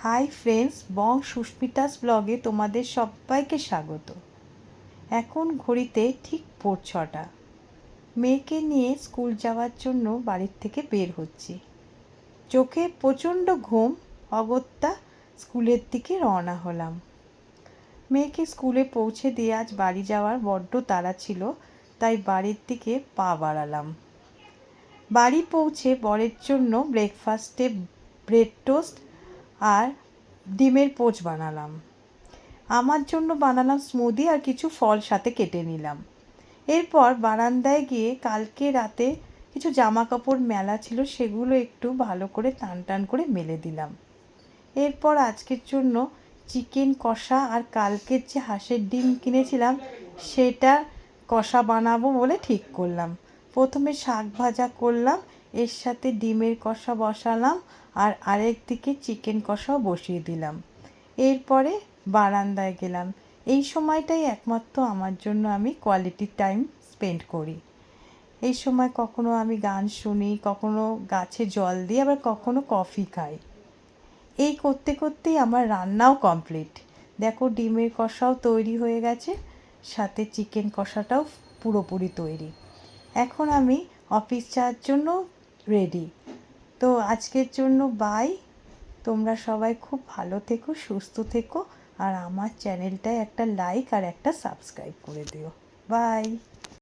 Hi friends, Susmita's ব্লগে তোমাদের সবাইকে স্বাগত। এখন ঘড়িতে ঠিক ভোর 6টা। মেয়েকে নিয়ে স্কুল যাওয়ার জন্য বাড়ির থেকে বের হচ্ছি। চোখে প্রচণ্ড ঘুম, অগত্যা স্কুলের দিকে রওনা হলাম। মেয়েকে স্কুলে পৌঁছে দিয়ে আজ বাড়ি যাওয়ার বড্ড তাড়া ছিল, তাই বাড়ির দিকে পা বাড়ালাম। বাড়ি পৌঁছে বরের জন্য ব্রেকফাস্টে ব্রেড টোস্ট আর ডিমের পোচ বানালাম। আমার জন্য বানালাম স্মুদি আর কিছু ফল সাথে কেটে নিলাম। এরপর বারান্দায় গিয়ে কালকে রাতে কিছু জামা কাপড় মেলা ছিল, সেগুলো একটু ভালো করে টান টান করে মেলে দিলাম। এরপর আজকের জন্য চিকেন কষা আর কালকের যে হাঁসের ডিম কিনেছিলাম সেটা কষা বানাবো বলে ঠিক করলাম। প্রথমে শাক ভাজা করলাম, এর সাথে ডিমের কষা বসালাম আর আরেক দিকে চিকেন কষাও বসিয়ে দিলাম। এরপরে বারান্দায় গেলাম। এই সময়টাই একমাত্র আমার জন্য আমি কোয়ালিটি টাইম স্পেন্ড করি। এই সময় কখনো আমি গান শুনি, কখনো গাছে জল দিই, আবার কখনো কফি খাই। এই করতে করতেই আমার রান্নাও কমপ্লিট। দেখো, ডিমের কষাও তৈরি হয়ে গেছে, সাথে চিকেন কষাটাও পুরোপুরি তৈরি। এখন আমি অফিস যাওয়ার জন্য রেডি। তো আজকের জন্য বাই। তোমরা সবাই খুব ভালো থেকো, সুস্থ থেকো, আর আমার চ্যানেলটায় একটা লাইক আর একটা সাবস্ক্রাইব করে দিও। বাই।